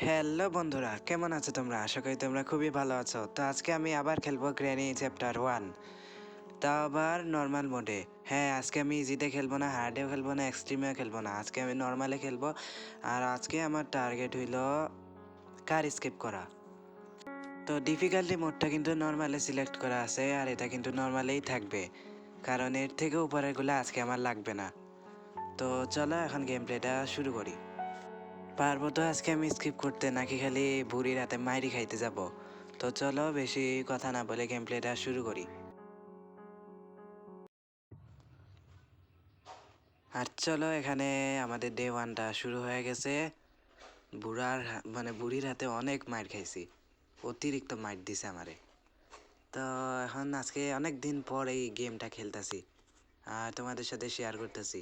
Hello বন্ধুরা, কেমন আছো তোমরা? আশা করি তোমরা খুবই ভালো আছো। তো আজকে আমি আবার খেলবো গ্র্যানি চ্যাপ্টার 1, তাও আবার নর্মাল মোডে। হ্যাঁ, আজকে আমি ইজিতে খেলবো না, হার্ডেও খেলবো না, এক্সট্রিমেও খেলবো না। আজকে আমি নর্মালে খেলবো। আর আজকে আমার টার্গেট হইল কার স্কিপ করা। তো ডিফিকাল্টি মোডটা কিন্তু নর্মালে সিলেক্ট করা আছে, আর এটা কিন্তু নর্মালেই থাকবে, কারণ এর থেকে উপরেরগুলো আজকে আমার লাগবে না। তো চলো এখন গেম প্লেটা শুরু করি। পারবো তো আজকে আমি স্কিপ করতে, নাকি খালি বুড়ির হাতে মাইরি খাইতে যাব? তো চলো বেশি কথা না বলে গেম প্লেটা শুরু করি। আর চলো, এখানে আমাদের ডে 1টা শুরু হয়ে গেছে। বুড়ির হাতে অনেক মাইর খাইছি, অতিরিক্ত মাইর দিছে আমারে। তো এখন আজকে অনেক দিন পর এই গেমটা খেলতেছি আর তোমাদের সাথে শেয়ার করতেছি।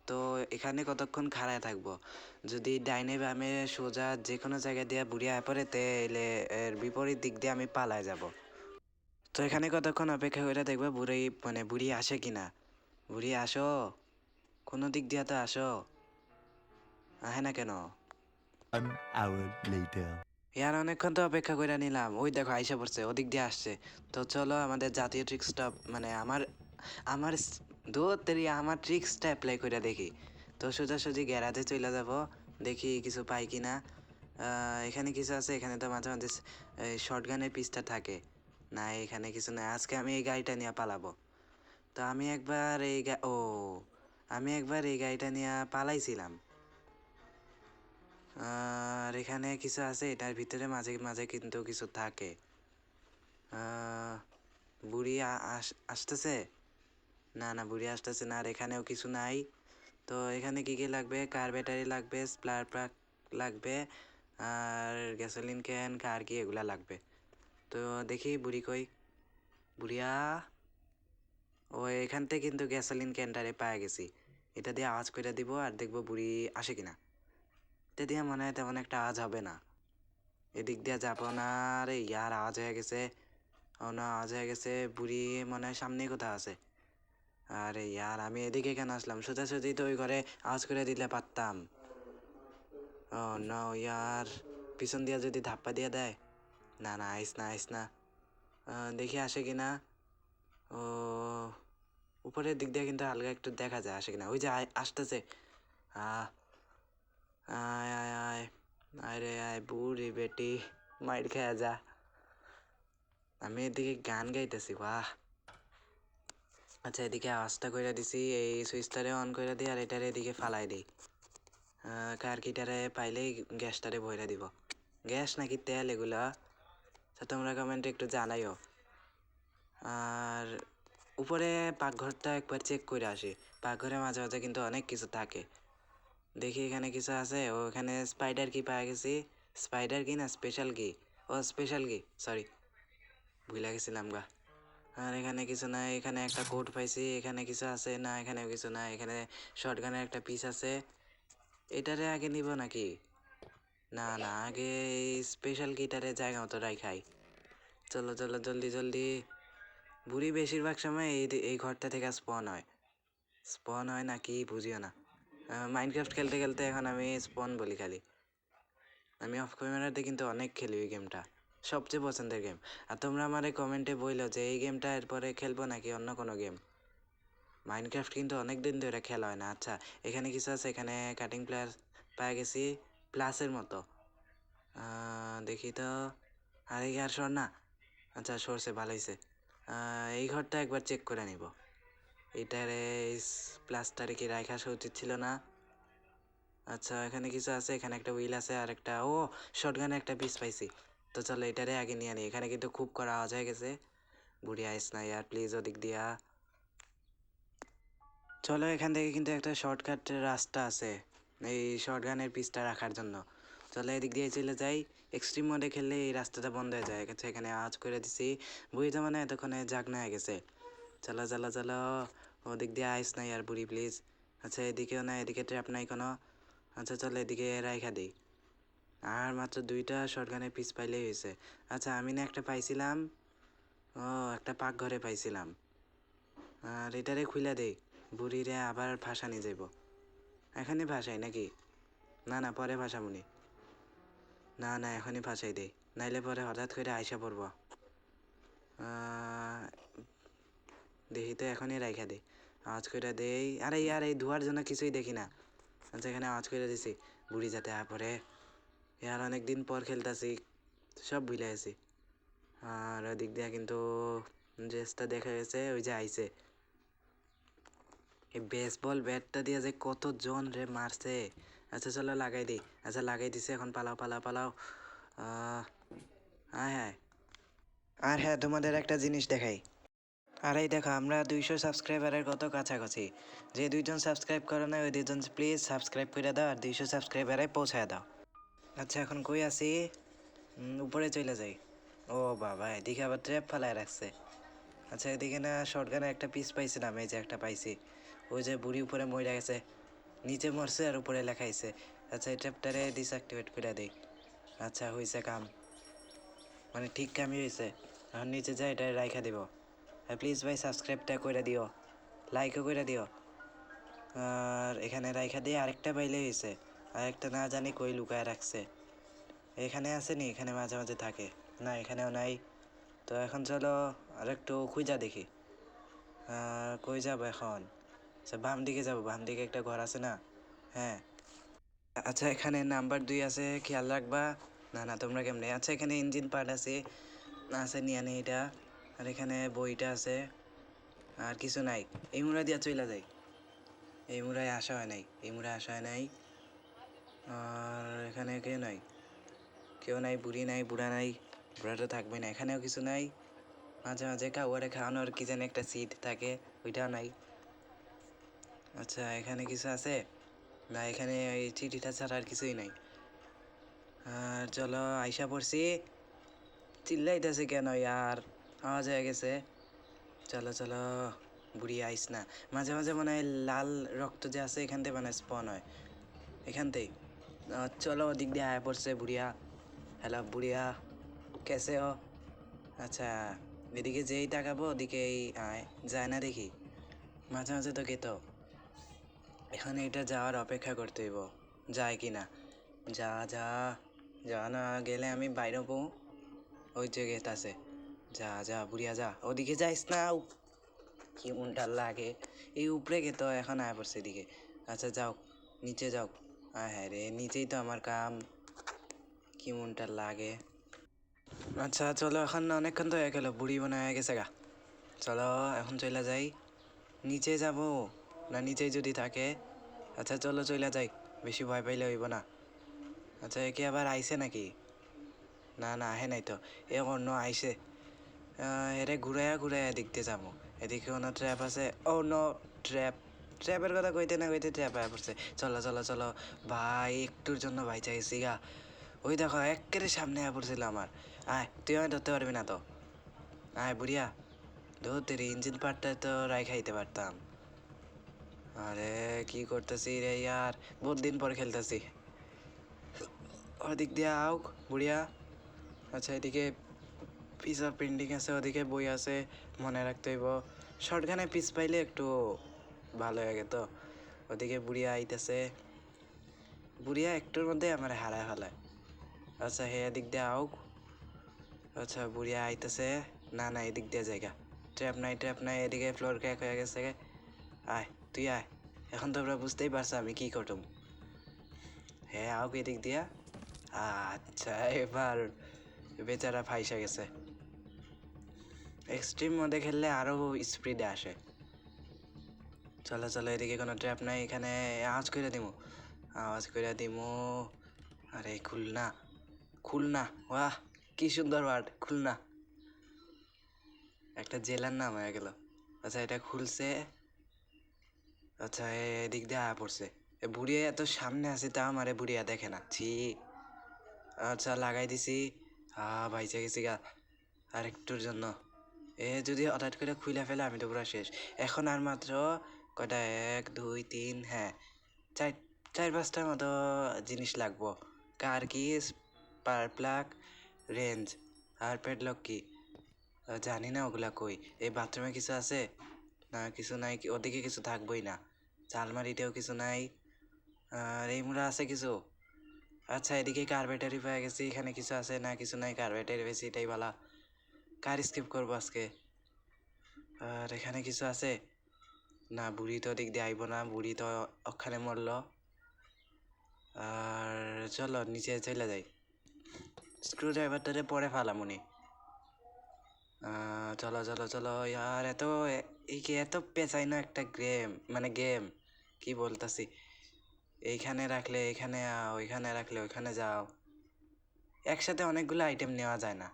তো এখানে কতক্ষণ খাড়ায় থাকবো? যদি ডাইনে বামে সোজা যে কোনো জায়গা দিয়ে বুড়ি আয় পড়ে, তাহলে এর বিপরীত দিক দিয়ে আমি পালায় যাব। তো এখানে কতক্ষণ অপেক্ষা করে দেখবো বুড়ি আসে কিনা। বুড়ি আসো, কোনো দিক দিয়ে তো আসো, আহে না কেন? An hour later. ইয়ার অনেকক্ষণ তো অপেক্ষা করে নিলাম, ওই দেখো আইসা পড়ছে, ওদিক দিয়ে আসছে। তো চলো আমাদের জাতীয় ট্রিক্সটা আমার আমার আমার ট্রিক্সটা অ্যাপ্লাই করে দেখি। তো সোজাসুজি গ্যারাজে চলে যাব, দেখি কিছু পাই কি না। এখানে কিছু আছে, এখানে তো মাঝে মাঝে শর্ট গানের পিসটা থাকে না। এখানে কিছু না, আজকে আমি এই গাড়িটা নিয়ে পালাবো। তো আমি একবার এই গাড়িটা নিয়ে পালাইছিলাম। আর এখানে কিছু আছে, এটার ভিতরে মাঝে মাঝে কিন্তু কিছু থাকে। বুড়ি আসতেছে না, না বুড়ি আসতেছে না। আর এখানেও কিছু নাই। তো এখানে কি কি লাগবে? কার ব্যাটারি লাগবে, স্পার প্লাগ লাগবে, আর গ্যাসোলিন ক্যান, কার কি এগুলা লাগবে। তো দেখি বুড়ি কই, বুড়িয়া। ও এখান থেকে কিন্তু গ্যাসোলিন ক্যানটারে পায়ে গেছি, এটা দিয়ে আওয়াজ করে দিব আর দেখবো বুড়ি আসে কিনা। এটা দিয়ে মনে হয় তেমন একটা আওয়াজ হবে না, এদিক দিয়ে যাবো না। আরে ইয়ার আওয়াজ হয়ে গেছে, ও না আওয়াজ হয়ে গেছে, বুড়ি মনে হয় সামনেই কোথাও আছে। আরে ইয়ার, আমি এদিকে কেন আসলাম? সোজাসুজি তো ওই ঘরে আওয়াজ করে দিলে পারতাম। ও না ইয়ার, পিছন দিয়ে যদি ধাপ্পা দিয়ে দেয়। না না, আইস না আইস না। দেখি আসে কিনা। ও উপরের দিক দিয়ে কিন্তু হালকা একটু দেখা যায়, আসে কিনা। ওই যে আসতেছে। আহ আয় আয় আয়, আয় রে আয় বুড়ি বেটি, মাইর খেয়া যা। আমি এদিকে গান গাইতেছি, বাহ। আচ্ছা, এদিকে আওয়াজটা করে দিছি, এই সুইচটারে অন করে দিই আর এটারে এদিকে ফালাই দিই। কার কিটারে পাইলেই গ্যাসটারে ভরে দিব। গ্যাস নাকি তেল এগুলা, তা তোমরা কমেন্টে একটু জানাইও। আর উপরে পাকঘরটা একবার চেক করে আসি, পাকঘরে মাঝে মাঝে কিন্তু অনেক কিছু থাকে। দেখি এখানে কিছু আছে। ও এখানে স্পাইডার কি পাওয়া গেছি। স্পাইডার কি না স্পেশাল কি, ও স্পেশাল কি, সরি ভুলে গেছিলাম গা। আর এখানে কিছু নাই, এখানে একটা কোড পাইছি। এখানে কিছু আছে না, এখানেও কিছু নাই। এখানে শর্টগানের একটা পিস আছে, এটারে আগে নিব নাকি? না না, আগে এই স্পেশাল কিটারে জায়গা মতো রাখাই। চলো চলো জলদি জলদি। বুড়ি বেশিরভাগ সময় এই ঘরটা থেকে স্পন হয় নাকি বুঝিও না। মাইনক্রাফট খেলতে খেলতে এখন আমি স্পন বলি খালি। আমি অফ ক্যামেরাতে কিন্তু অনেক খেলি ওই গেমটা, সবচেয়ে পছন্দের গেম। আর তোমরা আমার কমেন্টে বইলো যে এই গেমটা এরপরে খেলবো নাকি অন্য কোনো গেম। মাইনক্রাফট কিন্তু অনেক দিন ধরে খেলা হয় না। আচ্ছা, এখানে কিছু আছে, এখানে কাটিং প্লেয়ার পেয়ে গেছি, প্লাসের মতো। দেখি তো, আরে আর সর না। আচ্ছা সরছে, ভালো হয়েছে। এই ঘরটা একবার চেক করে নিব, এটারে প্লাসটারে কি রাখা উচিত ছিল না। আচ্ছা, এখানে কিছু আছে, এখানে একটা হুইল আছে আর একটা শর্টগানে একটা পিস পাইছি। তো চলো এটারে আগে নিয়ে নিই, এখানে কিন্তু খুব করা আওয়াজ হয়ে গেছে। বুড়ি আইস না ইয়ার প্লিজ ওদিক দিয়া। চলো, এখান থেকে কিন্তু একটা শর্টকাট রাস্তা আছে এই শর্টগানের পিসটা রাখার জন্য। চলো এদিক দিয়ে চলে যাই। এক্সট্রিম মোডে খেললে এই রাস্তাটা বন্ধ হয়ে যায়। আচ্ছা, এখানে আওয়াজ করে দিছি, বুড়ি তো মানে এতক্ষণে জাগনা হয়ে গেছে। চলো চলো চলো, ওদিক দিয়ে আইস না ইয়ার বুড়ি প্লিজ। আচ্ছা, এদিকেও না, এদিকে ট্র্যাপ নাই কোনো। আচ্ছা চলো এদিকে রাইখা দিই। আর মাত্র 2টা শর্টগানের পিস পাইলেই হয়েছে। আচ্ছা, আমি না একটা পাইছিলাম, একটা পাকঘরে পাইছিলাম। আর এটারে খুইলা দেই, বুড়িরে আবার ভাসানি যাইব। এখানে ভাসাই নাকি? না না, পরে ভাসামুনি। না না এখনই ফাঁসাই দেই, নাইলে পরে হঠাৎ করে আইসা পড়ব। দেখি তো এখনই রাইখা দিই, আওয়াজ করে দেই। আরে ইয়ার এই ধোয়ার জন্য কিছুই দেখি না। আচ্ছা এখানে আওয়াজ করে দিছি, বুড়ি যাতে পরে। ইয়ার অনেক দিন পর খেলতাছি, সব ভুলে গেছি। আর ওদিক দিয়া কিন্তু ড্রেসটা দেখা গেছে, ওই যে আইছে। এই বেসবল ব্যাটটা দিয়ে যে কতজন রে মারছে। আচ্ছা চলো লাগাই দিই। আচ্ছা লাগাই দিছে, এখন পালাও পালাও পালাও। হ্যাঁ হ্যাঁ, আর হ্যাঁ তোমাদের একটা জিনিস দেখাই। আর এই দেখো আমরা 200 সাবস্ক্রাইবারের কত কাছাকাছি। যে 2জন সাবস্ক্রাইব করে না ওই 2জন প্লিজ সাবস্ক্রাইব করে দাও আর 200 সাবস্ক্রাইবারে পৌঁছায় দাও। আচ্ছা এখন কই আছি? উপরে চলে যাই। ও বাবা, এদিকে আবার ট্র্যাপ ফেলায় রাখছে। আচ্ছা এদিকে না শর্টগানের একটা পিস পাইছিলাম, এই যে একটা পাইছি। ওই যে বুড়ি উপরে মরে গেছে, নিচে মরছে আর উপরে লেখাইছে। আচ্ছা এই ট্র্যাপটারে ডিসঅ্যাক্টিভেট করে দিই। আচ্ছা হয়েছে কাম, মানে ঠিক কামই হয়েছে। এখন নিচে যাই এটা রাইখা দিব। আর প্লিজ ভাই সাবস্ক্রাইবটা করে দিও, লাইকও করে দিও। আর এখানে রাইখা দিয়ে আরেকটা পাইলে হয়েছে, আরেকটা না জানি কই লুকায় রাখছে। এখানে আছে নি, এখানে মাঝে মাঝে থাকে না, এখানেও নাই। তো এখন চলো আর একটু খুঁজা দেখি। কই যাব এখন? আচ্ছা বাম দিকে যাব, বাম দিকে একটা ঘর আছে না? হ্যাঁ। আচ্ছা এখানে নাম্বার 2 আছে, খেয়াল রাখবা। না না তোমরা কেমনে? আচ্ছা এখানে ইঞ্জিন পার্ট আছে, আছে নিয়ে নে এটা। আর এখানে বইটা আছে, আর কিছু নাই। এই মুড়া দিয়া চইলা যাই, এই মুড়ায় আসা হয় নাই, এই মুড়ায় আসা হয় নাই। আর এখানে কেউ নাই, কেউ নাই, বুড়ি নাই, বুড়া নাই। বুড়াটা থাকবে না, এখানেও কিছু নাই। মাঝে মাঝে কাউয়ারে খাওয়ানোর কি জানি একটা সিট থাকে, ওইটাও নাই। আচ্ছা এখানে কিছু আছে না? এখানে এই চিঠিটা ছাড়া আর কিছুই নাই। আর চলো আইসা পড়ছি। চিল্লাইতেছে কেন ইয়ার? আওয়াজ হয়ে গেছে। চলো চলো, বুড়ি আইস না। মাঝে মাঝে মনে হয় লাল রক্ত যে আছে এখান থেকে মানে স্পন হয়, এখানতেই। চলো ওদিক দিয়ে আয়া পড়ছে বুড়িয়া। হ্যালো বুড়িয়া, কেসে হো? আচ্ছা এদিকে যেই তাকাবো ওদিকেই আয়, যায় না দেখি। মাঝে মাঝে তো গেতো। এখানে এটা যাওয়ার অপেক্ষা করতে হইব, যায় কি না। যা যা, যা না গেলে আমি বাইরে পো। ওই যে গেট আছে, যা যা বুড়িয়া যা, ওদিকে যাইস না। কি মনটা লাগে, এই উপরে গেত এখন আয় পড়ছে এদিকে। আচ্ছা যাও, নিচে যাও। হ্যাঁ রে, নিচেই তো আমার কাম। কি মনটা লাগে। আচ্ছা চলো, এখন অনেকক্ষণ তো হয়ে গেল, বুড়ি মনে হয়ে গেছে গা। চলো এখন চলে যাই। নিচে যাব না, নিচেই যদি থাকে। আচ্ছা চলো চলে যাই, বেশি ভয় পাইলে হইব না। আচ্ছা একে আবার আইছে নাকি? না না আহে নাই তো, এ অন্য আইছে। এরে ঘুরাইয়া ঘুরাইয়া দেখতে যাবো। এদিকে কোনো ট্র্যাপ আছে? ও নো, ট্র্যাপ। ট্র্যাপের কথা কইতে না কইতে ট্র্যাপ আয়া পড়ছে। চলো চলো চলো ভাই, একটুর জন্য ভাই চাইছি গা। ওই দেখো একেবারে সামনে আয়া পড়ছিল আমার। আয় তুই আমায় ধরতে পারবি না তো। আয় বুড়িয়া, ধরতে রে ইঞ্জিন পার্টটা তো রাই খাইতে পারতাম। আরে কি করতেছি রে ইয়ার, বহুত দিন পর খেলতেছি। ওদিক দিয়ে আউক বুড়িয়া। আচ্ছা এদিকে পিস অফ পেন্টিং আছে, ওদিকে বই আছে, মনে রাখতে হইব। শর্টগানে পিস পাইলে একটু ভালো হয়ে গেত। ওদিকে বুড়িয়া আইতেছে, বুড়িয়া একটুর মধ্যে আমার হারায় ফেলায়। আচ্ছা হে এদিক দিয়ে আউক। আচ্ছা বুড়িয়া আইতেছে। না না এদিক দিয়ে জায়গা, ট্র্যাপ নাই ট্র্যাপ নাই, এদিকে ফ্লোর ক্র্যাক হয়ে গেছে। আয় তুই আয়, এখন তো আমরা বুঝতেই পারছো আমি কি করতুম। হ্যাঁ আউক এদিক দিয়া। আচ্ছা এবার বেচারা ফাইসা গেছে। এক্সট্রিম মোডে খেললে আরও স্পিডে আসে। চলো চলো, এদিকে কোনো ট্র্যাপ নাই, এখানে আওয়াজ করে দিমু, আওয়াজ করে দিমু। আরে খুলনা, খুলনা, বাহ কি সুন্দর ওয়ার্ড, খুলনা। একটা জেলার নাম হয়ে গেল। আচ্ছা এটা খুলছে। আচ্ছা এদিক দিয়ে আয়া পড়ছে। বুড়িয়া এত সামনে আছে তা আমারে বুড়িয়া দেখে না, ছি। আচ্ছা লাগাই দিছি। ভাইসা গেছি গা আর একটুর জন্য। যদি হঠাৎ করে খুলে ফেলে আমি তো পুরো শেষ। এখন আর মাত্র কয়টা, 1 2 3, হ্যাঁ চার, 4-5টার মতো জিনিস লাগবো। কার কি, স্পার প্লাগ, রেঞ্জ আর প্যাডলক কি, জানি না ওগুলা কই। এই বাথরুমে কিছু আছে না? কিছু নাই, ওদিকে কিছু থাকবোই না। আলমারিতেও কিছু নাই। আর এই মুড়া আছে কিছু? আচ্ছা এদিকে কার ব্যাটারি পেয়ে গেছি, এখানে কিছু আছে না কিছু নাই, কার ব্যাটারি বেশি এটাই বলা। কার স্কিপ করবো আজকে। আর এখানে কিছু আছে না, বুড়ি তো দিক দিয়ে আইব না, বুড়ি তো ওখানে মরলো। আর চলো নিচে চলে যাই, স্ক্রু ড্রাইভারটারে পরে ফালামুনি। চলো চলো চলো ইয়ার, এত পেঁচাই না একটা গেম, মানে গেম কি বলতাছি। এইখানে রাখলে এখানে ওইখানে রাখলে ওইখানে যাও, একসাথে অনেকগুলো আইটেম নেওয়া যায় না।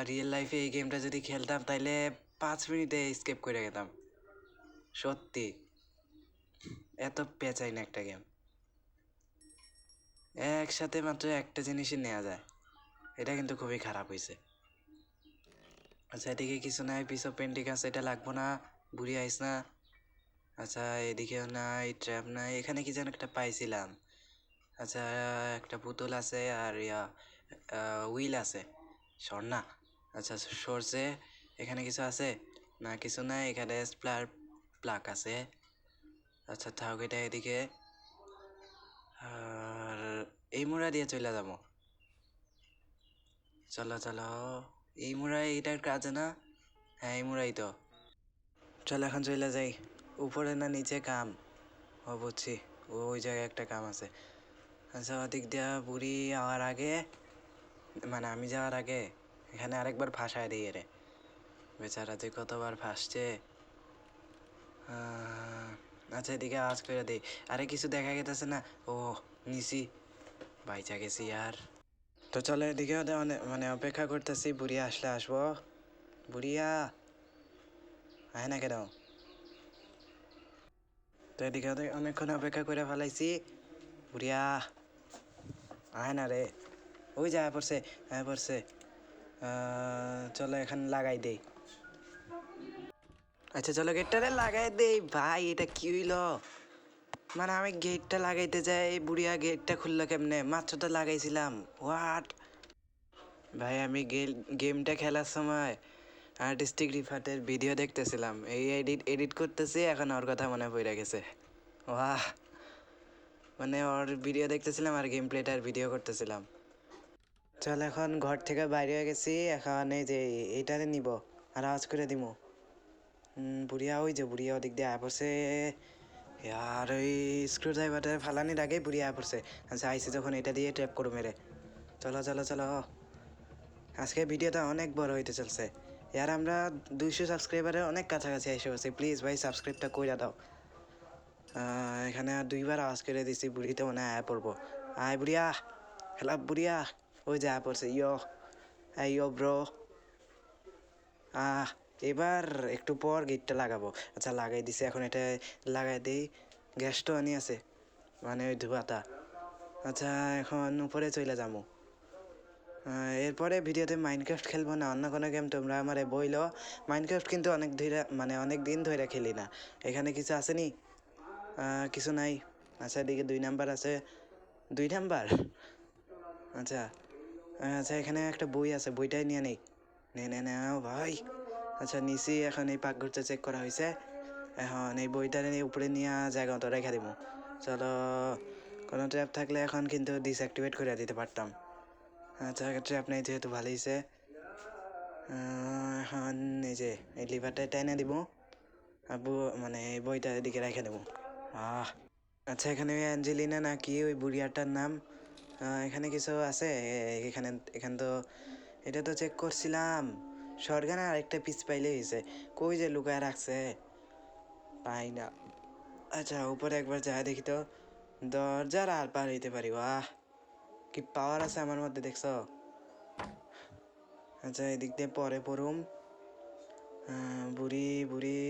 রিয়েল লাইফে এই গেমটা যদি খেলতাম তাইলে 5 মিনিটে স্কেপ করে গেতাম সত্যি। এত পেঁচাই না একটা গেম, একসাথে মাত্র একটা জিনিসই নেওয়া যায়, এটা কিন্তু খুবই খারাপ হয়েছে। আচ্ছা এদিকে কিছু নাই, পিস অফ পেন্টিং আছে, এটা লাগবো না, বুড়ি আইস না। আচ্ছা এদিকেও নাই, ট্র্যাপ নাই, এখানে কি যেন একটা পাইছিলাম। আচ্ছা একটা পুতুল আছে আর উইল আছে, স্বর্ণা। আচ্ছা সরষে, এখানে কিছু আছে না কিছু নাই, এখানে প্লাক আছে। আচ্ছা থাক এটা এদিকে, আর এই মুড়া দিয়ে চলে যাবো। চলো চলো, এই মুড়াই এটার কাজে না, হ্যাঁ এই মুড়াই তো। চলো এখন চলে যাই, উপরে না নিচে কাম, ও বুঝছি, ওই জায়গায় একটা কাম আছে। আচ্ছা ওদিক দিয়া বুড়ি আওয়ার আগে, মানে আমি যাওয়ার আগে এখানে আরেকবার ফাঁসায় দিই রে, বেচারা তুই কতবার ফাঁসছে। আচ্ছা এদিকে আওয়াজ করে দিই, আরে কিছু দেখা গেতেছে না, ও নিছি, বাইচা গেছি আর। তো চলো এদিকে মানে অপেক্ষা করতেছি, বুড়িয়া আসলে আসবো। বুড়িয়া আয় না কেন, তো এদিকে অনেকক্ষণ অপেক্ষা করে ফেলাইছি, বুড়িয়া আয় না রে, ওই যা পড়ছে, হ্যাঁ পড়ছে। চলো এখানে লাগাই দেই। আচ্ছা চলো গেটটা লাগাই দেই। ভাই এটা কি হইলো, মানে আমি গেটটা লাগাইতে যাই, বুড়িয়া গেটটা খুললো কেমনে, মাত্র তো লাগাইছিলাম, হোয়াট। ভাই আমি গেমটা খেলার সময় আর্টিস্টিক রিফাতের ভিডিও দেখতেছিলাম, এই এডিট করতেছি, এখন ওর কথা মনে পড়ে গেছে। ওয়াহ, মানে ওর ভিডিও দেখতেছিলাম আর গেম প্লেটার ভিডিও করতেছিলাম। চল এখন ঘর থেকে বাইরে হয়ে গেছি, এখন এই যে এইটারে নিব আর আওয়াজ করে দিব। বুড়িয়া ওই যে বুড়িয়া ওদিক দিয়ে আয় পড়ছে, আর ওই স্ক্রু ড্রাইভারটা ফালানির আগেই বুড়িয়া আয় পড়ছে। আচ্ছা আইসি যখন এটা দিয়ে ট্র্যাপ করো মেরে। চলো চলো চলো, আজকে ভিডিওটা অনেক বড় হইতে চলছে, আর আমরা 200 সাবস্ক্রাইবারের অনেক কাছাকাছি এসে গেছি। প্লিজ ভাই সাবস্ক্রাইবটা কইরা দাও। এখানে আর 2বার আওয়াজ করে দিছি, বুড়িতে মনে হয় আয় পড়বো। আয় বুড়িয়া, হ্যালো বুড়িয়া, ওই যে আয় পড়ছে, ইয়ো ব্রো। এবার একটু পর গেটটা লাগাবো। আচ্ছা লাগাই দিছি, এখন এটা লাগাই দিই, গ্যাসটা আনি আছে, মানে ওই ধোঁয়াটা। আচ্ছা এখন উপরে চলে যাবো। এরপরে ভিডিওতে মাইনক্রাফট খেলবো না, অন্য কোনো গেম তোমরা আমারে বইলো। মাইনক্রাফট কিন্তু অনেক দিন ধরে খেলি না। এখানে কিছু আসেনি, কিছু নাই। আচ্ছা এদিকে 2 নাম্বার আছে, 2 নাম্বার। আচ্ছা আচ্ছা এখানে একটা বই আছে, বইটাই নিয়ে নেই, নে নাও ভাই। আচ্ছা নিচে এখন এই পাকঘরটা চেক করা হয়েছে, এখন এই বইটা নিয়ে উপরে নিয়ে জায়গা মতো রেখে দিব। চলো, কোনো ট্র্যাপ থাকলে এখন কিন্তু ডিসঅ্যাক্টিভেট করে দিতে পারতাম। আচ্ছা ট্র্যাপ নেই যেহেতু ভালো হয়েছে। এখন এই যে এই লিভারটা টেনে দিব, মানে এই বইটা এদিকে রেখে দেবো। আচ্ছা এখানে ওই অ্যাঞ্জেলিনা নাকি ওই বুড়িয়াটার নাম, এখানে কিছু আছে। এখানে তো এটা তো চেক করছিলাম, শর্টগানে আরেকটা পিস পাইলে হয়েছে, কই যে লুকায় রাখছে পাই না। আচ্ছা উপরে একবার যা দেখি তো, দরজার আর পার হইতে পারি, বাহ কি পাওয়ার আছে আমার মধ্যে দেখছো। আচ্ছা এদিক দিয়ে পরে পড়ুম, বুড়ি বুড়ি,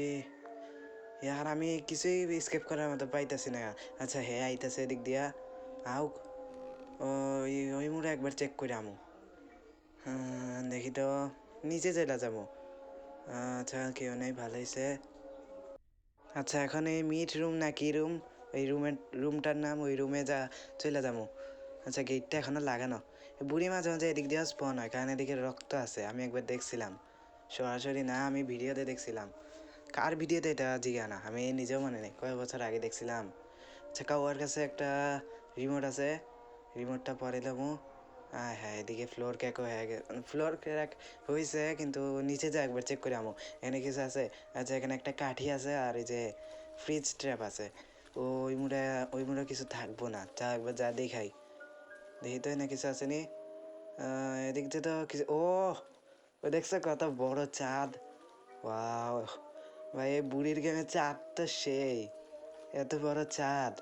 ইয়ার আমি কিছুই স্কেপ করার মতো পাইতাছি না। আচ্ছা হে আইতাছে এদিক দিয়া, আউক, ওই মুড়ে একবার চেক করে আমু। দেখি তো নিচে যেটা যাবো। আচ্ছা কেউ নেই, ভালো হয়েছে। আচ্ছা এখন এই মিট রুম না কি রুম, ওই রুমটার নাম, ওই রুমে চলে যাবো। আচ্ছা গেটটা এখনো লাগানো, বুড়ি মাঝে মাঝে এদিক দিয়ে স্পন হয়, কারণ এদিকে রক্ত আছে, আমি একবার দেখছিলাম, সরাসরি না আমি ভিডিওতে দেখছিলাম। কার ভিডিওতে এটা জিগা না, আমি নিজেও মনে নেই, কয়েক বছর আগে দেখছিলাম। আচ্ছা কাউয়ার কাছে একটা রিমোট আছে, রিমোটটা পরে দেবো। হ্যাঁ হ্যাঁ, এদিকে ফ্লোর ক্যাক হয়ে গেছে, ফ্লোর ক্র্যাক হয়েছে, কিন্তু নিচে যা একবার চেক করে আমো এখানে কিছু আছে। আচ্ছা এখানে একটা কাঠি আছে, আর এই যে ফ্রিজ ট্র্যাপ আছে। ওই মুড়ে কিছু থাকবো না, যা একবার যা দেখাই, দেখি তো এখানে কিছু আছে নি। এদিক দিয়ে তো কিছু, ও দেখছো কত বড় চাঁদ! ওয়াও ভাই, এই বুড়ির গেমে চাঁদ তো সেই, এত বড় চাঁদ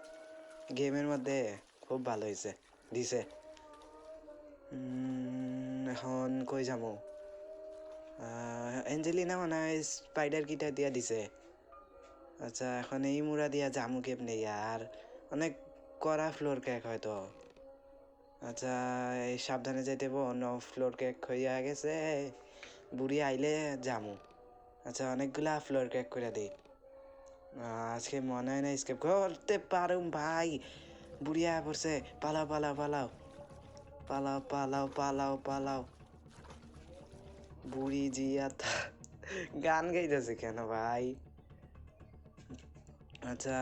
গেমের মধ্যে, খুব ভালো হয়েছে দিছে। এখন কই যাবো? অ্যাঞ্জেলিনা মানে স্পাইডার কিটা দিয়া দিছে। আচ্ছা এখন এই মুড়া দিয়া জামু কেমনে আর, অনেক কড়া ফ্লোর কেক হয়তো। আচ্ছা এই সাবধানে যেতে হইব, অন্য ফ্লোর কেক হইয়া গেছে, বুড়ি আইলে জামু। আচ্ছা অনেকগুলা ফ্লোর কেক করে দিই, আজকে মনে হয় না স্কেপ করতে পারুম ভাই। বুড়িয়া পড়ছে, পালাও পালাও পালাও পালাও পালাও পালাও পালাও। বুড়ি জিয়া গান গাইতেছে কেন ভাই? আচ্ছা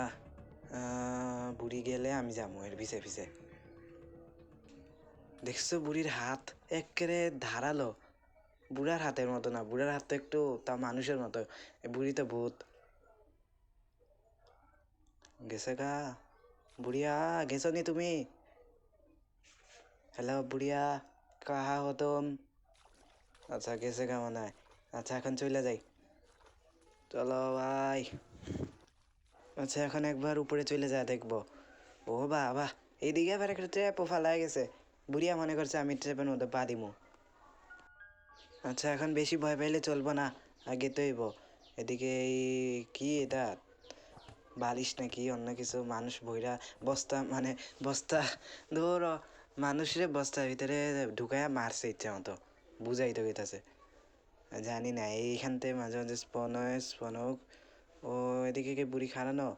বুড়ি গেলে আমি যাবো এর পিছে পিছে। দেখছো বুড়ির হাত একেবারে ধারালো, বুড়ার হাতের মতো না, বুড়ার হাত তো একটু তা মানুষের মতো, বুড়ি তো ভূত। গেছে গা বুড়িয়া, গেছো নি তুমি? হ্যালো বুড়িয়া, কাহা হো তুম? আচ্ছা গেছে গা মনে হয়। আচ্ছা এখন চলে যাই, চলো ভাই। আচ্ছা এখন একবার উপরে চলে যা দেখবো। ও বাবা, এইদিকে আবার একটা ট্র্যাপও ফালা গেছে, বুড়িয়া মনে করছে আমি ট্র্যাপের মধ্যে পা দিমু। আচ্ছা এখন বেশি ভয় পাইলে চলবো না, আগে তো হইব। এদিকে এই কি এটা, বালিশ নাকি অন্য কিছু, মানুষ বইরা, বস্তা মানে বস্তা, ধরো মানুষরে বস্তার ভিতরে ঢুকাইয়া মারছে ইচ্ছা মতো, বুঝাই তো গেছে। জানি না এইখান থেকে মাঝে মাঝে স্পন হোক। ও এদিকে কি বুড়ি খাড়ানো?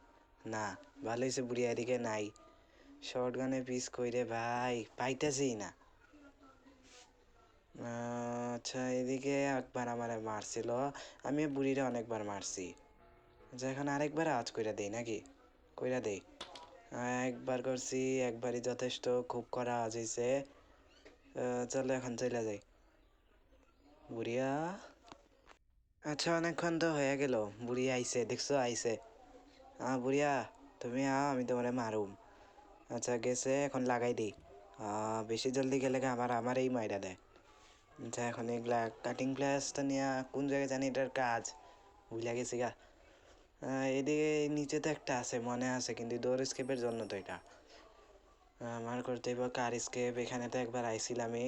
না, ভালো হয়েছে বুড়ি এদিকে নাই। শর্ট গানে পিস কইরে ভাই, পাইতেছি না। আচ্ছা এদিকে একবার আমার মারছিল, আমি বুড়িরে অনেকবার মারছি। আচ্ছা এখন আরেকবার আওয়াজ কইরা দেই নাকি? কইরা দেই। একবার করছি, একবারই যথেষ্ট, খুব করা আওয়াজ হয়েছে। চলো এখন চলে যাই। বুড়িয়া, আচ্ছা অনেকক্ষণ তো হয়ে গেল, বুড়ি আইছে, দেখছো আইছে। বুড়িয়া তুমি আমি তোমারে মারুম। আচ্ছা গেছে, এখন লাগাই দিই। বেশি জলদি গেলে আমারই মাইরা দেয়। আচ্ছা এখন এগুলা কাটিং প্লাসটা নিয়ে কোন জায়গায় জানি এটার কাজ, ভুলে গেছি গা। এদিকে নিচে তো একটা আছে মনে আছে, কিন্তু ডোর স্কেপের জন্য তো এটা আমার করতে হইব। কার স্কেপ, এখানে তো একবার আইছিলামই,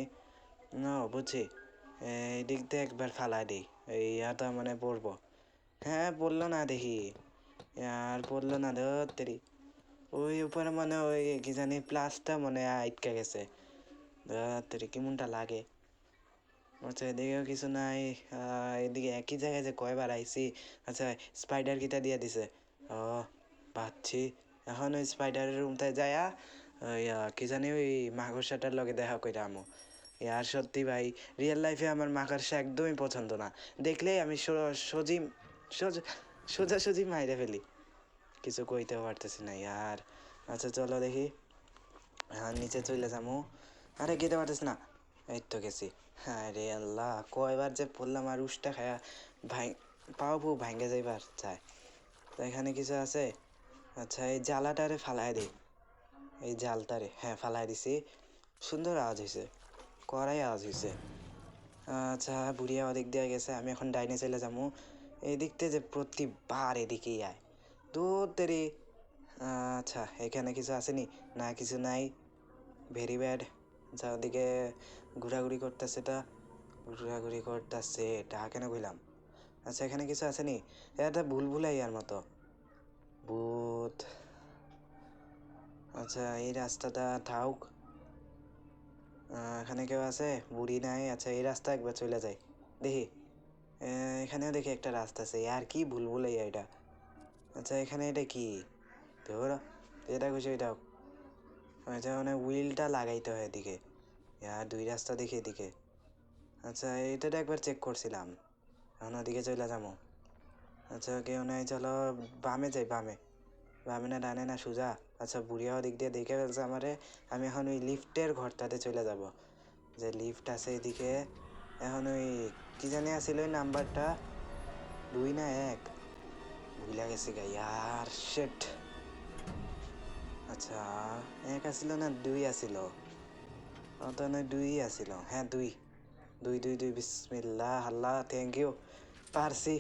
বুঝছি। এই দিক দিয়ে একবার ফালাই দিই, এই ইয়াটা মানে পড়বো। হ্যাঁ পড়লো না দেখি, আর পড়লো না ধরি। ওই উপরে মানে ওই কি জানি প্লাসটা মনে হয় আটকে গেছে, ধরি কেমনটা লাগে। আচ্ছা এদিকেও কিছু নাই, এদিকে একই জায়গায় যে কয়বার আইছি। আচ্ছা স্পাইডার কিটা দিয়ে দিছে, ও ভাবছি এখন ওই স্পাইডারের রুমটায় যায়া ওই কি জানি ওই মাকড়সাটার লগে দেখা কইরা আমু। আর সত্যি ভাই, রিয়েল লাইফে আমার মাকড়সা একদমই পছন্দ না, দেখলেই আমি সোজি সোজাসুজি মাইরে ফেলি, কিছু কইতেও পারতেছি না আর। আচ্ছা চলো দেখি, হ্যাঁ নিচে চলে যাবো। আরে যেতে পারতেছি না, এই তো গেছি। হ্যাঁ রে আল্লাহ, কয়বার যে পড়লাম, আর উষ্টা খায়া ভাই পাও পু ভাঙ্গে যাইবার চায়। তো এখানে কিছু আছে। আচ্ছা এই জ্বালাটারে ফালাই দিই, এই জালটারে হ্যাঁ ফালাই দিছি, সুন্দর আওয়াজ হয়েছে, কড়াই আওয়াজ হয়েছে। আচ্ছা বুড়িয়া ওদিক দিয়ে গেছে, আমি এখন ডাইনে চলে যাবো। এই দিক থেকে যে প্রতিবার এদিকেই আয়, দূর তেরি। আচ্ছা এখানে কিছু আসেনি, না কিছু নাই, ভেরি ব্যাড। আচ্ছা ওদিকে ঘোরাঘুরি করতেছে, ঘোরাঘুরি করতেছে এটা কেন কইলাম। আচ্ছা এখানে কিছু আসেনি, এটা ভুলভুলাইয়ার মতো ভূত। আচ্ছা এই রাস্তাটা থাউক, এখানে কেউ আছে? বুড়ি নাই। আচ্ছা এই রাস্তা একবার চলে যাই দেখি, এখানেও দেখি একটা রাস্তা আছে, আর কি ভুলভুলাইয়া এটা। আচ্ছা এখানে এটা কি, ধরো এটা খুশি এটা। আচ্ছা মানে হুইলটা লাগাইতে হয় এদিকে, আর দুই রাস্তা দেখি এদিকে। আচ্ছা এটা একবার চেক করছিলাম, এখন ওদিকে চলে যাবো। আচ্ছা কেউ নাই, চলো বামে যাই বামে। বামে না ডানে না সোজা? আচ্ছা বুড়িয়া ওদিক দিয়ে দেখে ফেলছে আমারে। আমি এখন ওই লিফটের ঘরটাতে চলে যাব, যে লিফট আছে এদিকে। এখন ওই কি জানি আছিল ওই নাম্বারটা, 2 না 1 ভুলে গেছি গা ইয়ার শেট। আচ্ছা 1 আসিল না 2 আসিল? তো নয় 2 আসিল, হ্যাঁ 2 2 2 2 বিসমিল্লাহ আল্লাহ থ্যাংক ইউ, পারছি।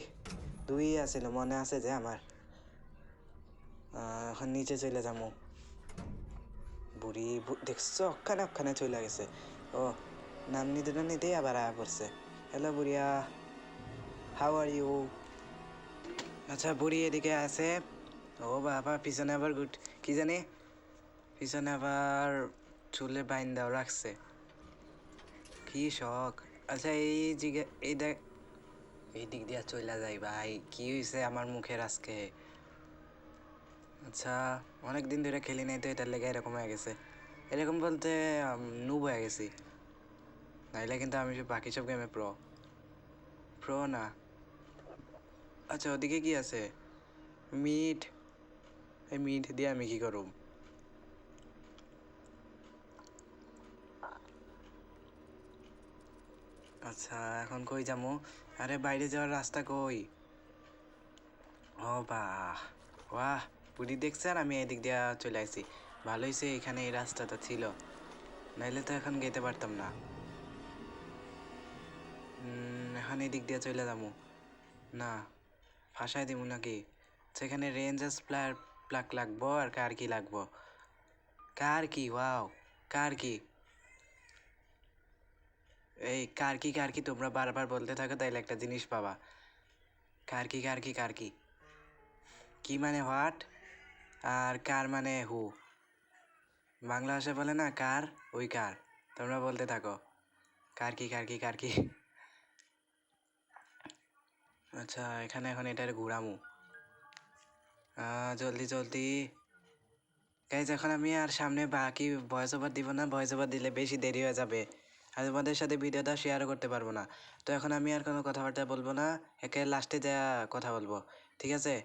2 আসিল, মনে আছে যে আমার। এখন নিচে চলে যাবো। বুড়ি দেখছো ওখানে ওখানে চলে গেছে। ও নাম নিতে না নিতেই আবার আয়া পড়ছে। হ্যালো বুড়িয়া, হাউ আর ইউ? আচ্ছা বুড়ি এদিকে আছে। ও বাবা পিছনে আবার কি জানি, পিছনে আবার চুলে বাইন্দাও রাখছে, কি শখ। আচ্ছা এই জিগে এই দেখ, এই দিক দিয়া চলে যাই ভাই, কি হয়েছে আমার মুখের আজকে? আচ্ছা অনেক দিন ধরে খেলি নাই তো এটার লেগে এরকম হয়ে গেছে। এরকম বলতে নুব হয়ে গেছি, নাইলে কিন্তু আমি বাকি সব গেমে প্রো প্রো না। আচ্ছা ওদিকে কি আছে? মিট, এই মিট দিয়ে আমি কি করব? আচ্ছা এখন কই যাবো? আরে বাইরে যাওয়ার রাস্তা কই? ও বাহ, বাহ বুড়ি দেখছেন আমি এদিক দিয়ে চলে আসছি। ভালো হয়েছে এখানে এই রাস্তাটা ছিল, নাইলে তো এখন যেতে পারতাম না। এখন এদিক দিয়ে চলে যাবো না, ফাঁসাই দিব নাকি? সেখানে রেঞ্জার্স প্লাক লাগবো, আর কার কি লাগবো? কার কি? ওয়াও, কার কি? এই কার কি তোমরা বারবার বলতে থাকো, তাইলে একটা জিনিস পাবা। কার কি কার কি কার কি? কি মানে হোয়াট, আর কার মানে হু। বাংলা ভাষায় বলে না কার, ওই কার। তোমরা বলতে থাকো কার কি কার কি কার কি। আচ্ছা এখানে এখন এটার ঘুরামু, জলদি জলদি গাইজ। এখন আমি আর সামনে বাকি ভয়েস ওভার দিব না, ভয়েস ওভার দিলে বেশি দেরি হয়ে যাবে আর তোমাদের সাথে ভিডিওটা শেয়ারও করতে পারবো না। তো এখন আমি আর কোনো কথাবার্তা বলবো না, একে লাস্টে যা কথা বলবো, ঠিক আছে?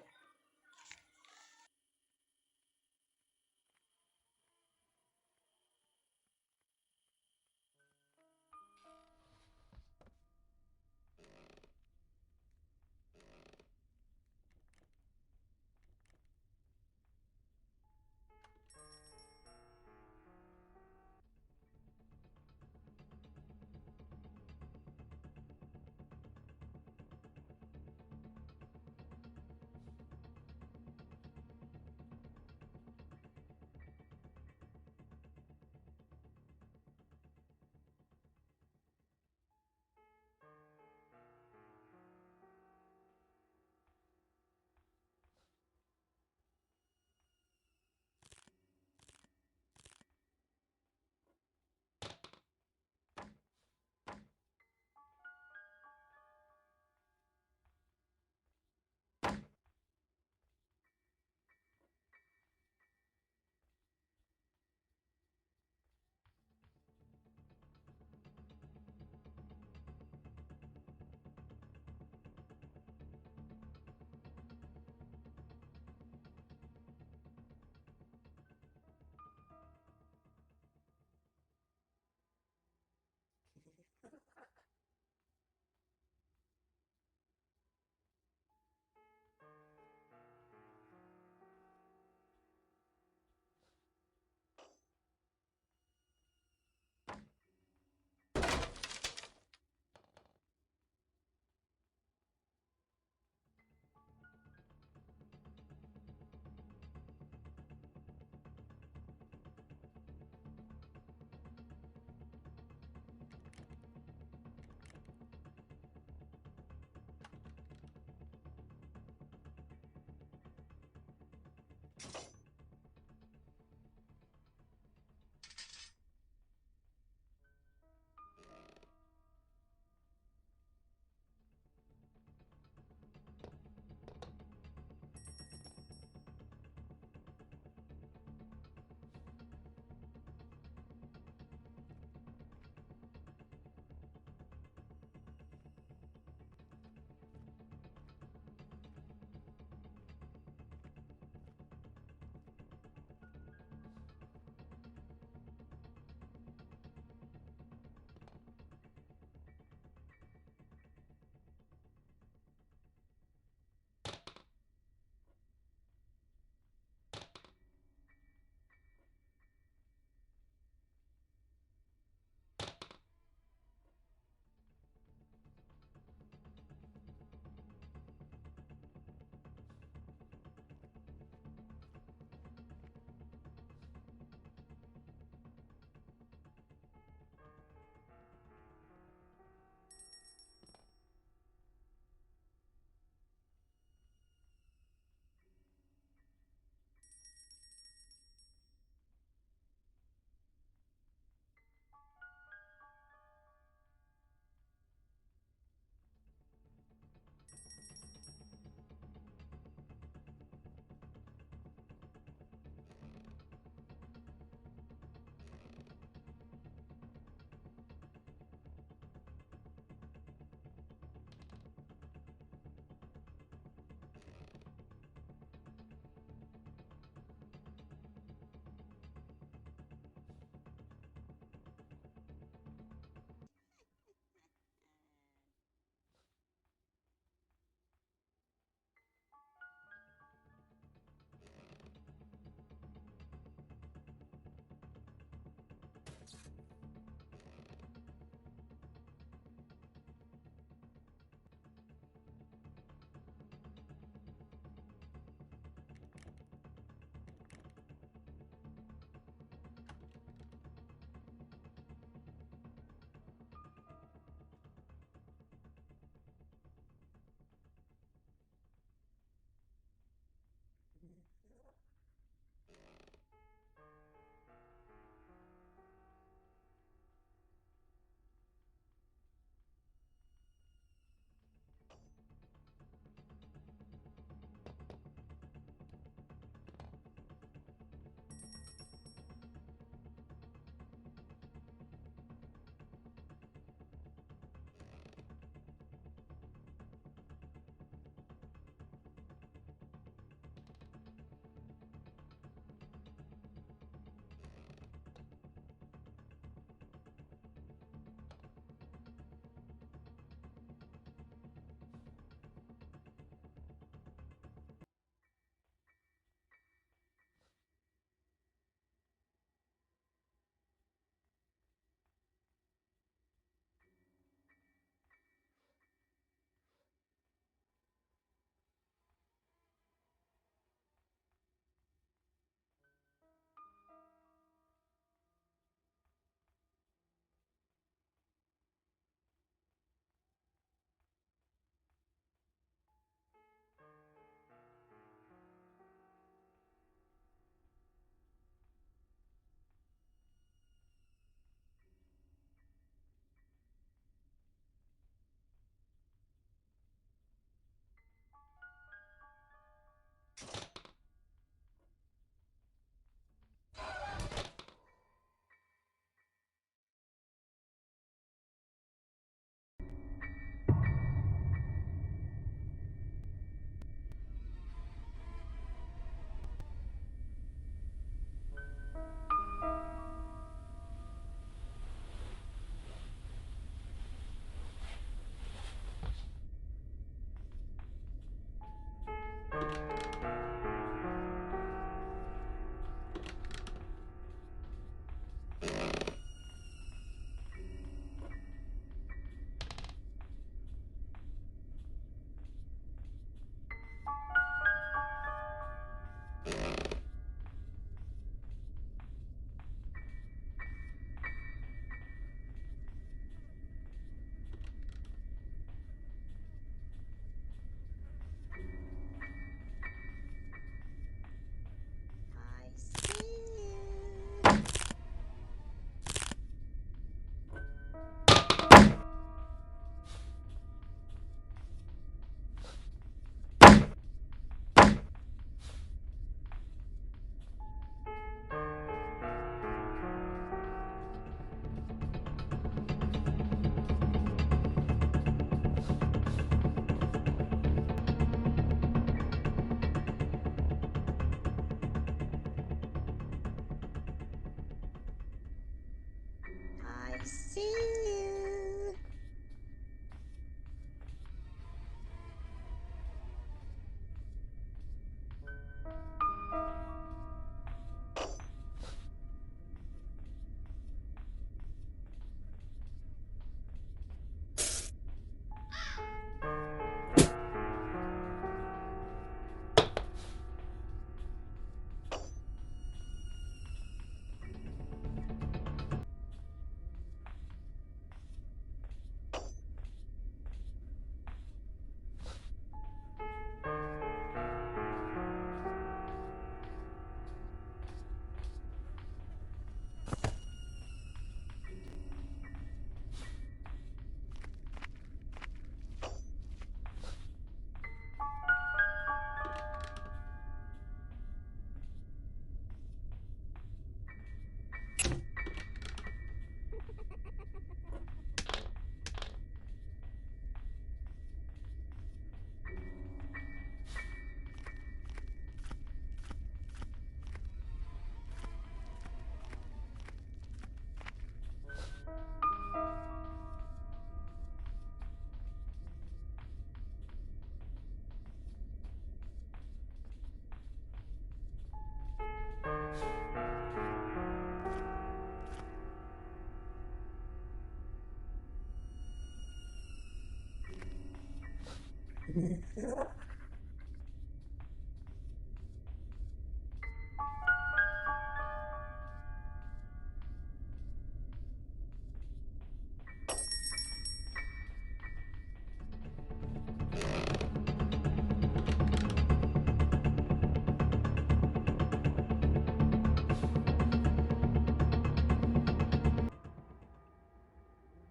See you.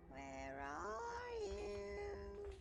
Where are you?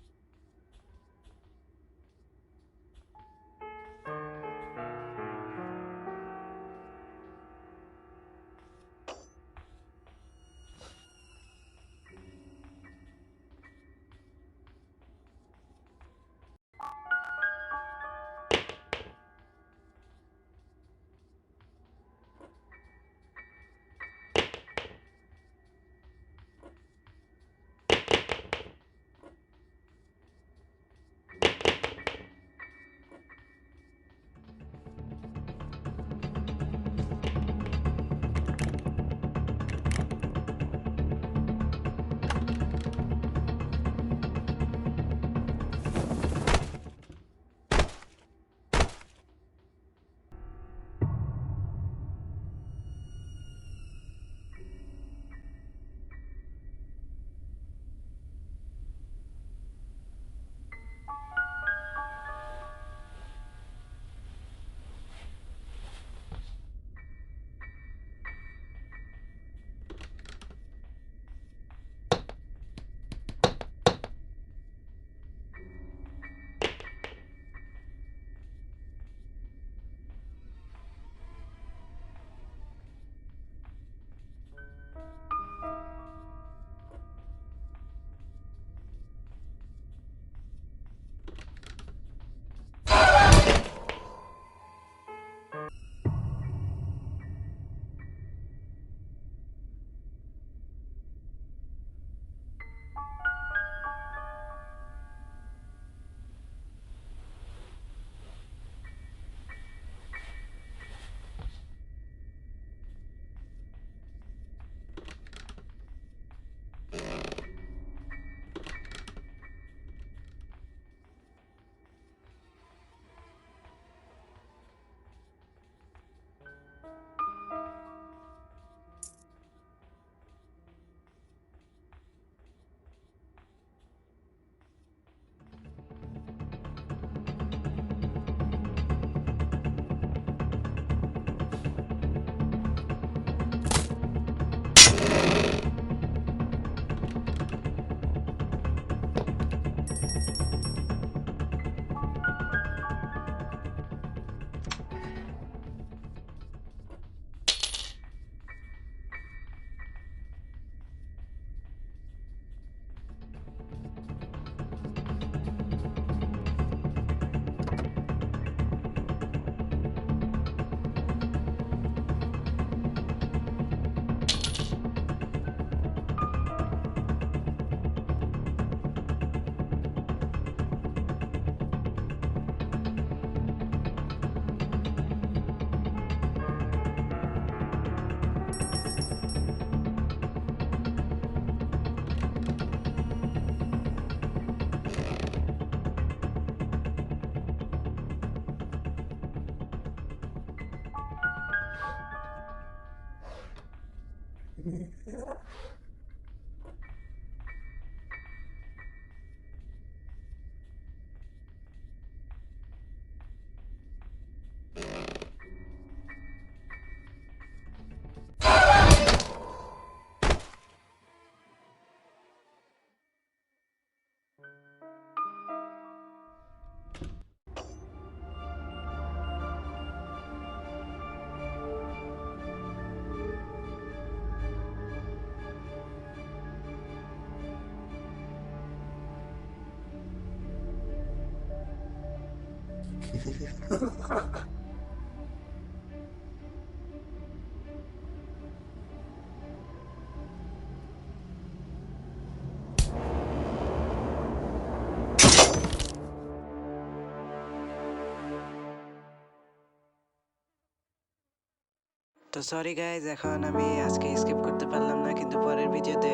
তো সরি গাইজ, এখন আমি আজকে স্কিপ করতে পারলাম না, কিন্তু পরের ভিডিওতে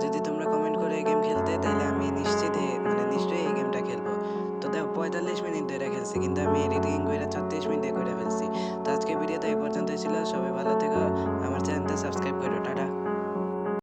যদি তোমরা কমেন্ট করে গেম খেলতে, তাহলে আমি নিশ্চিত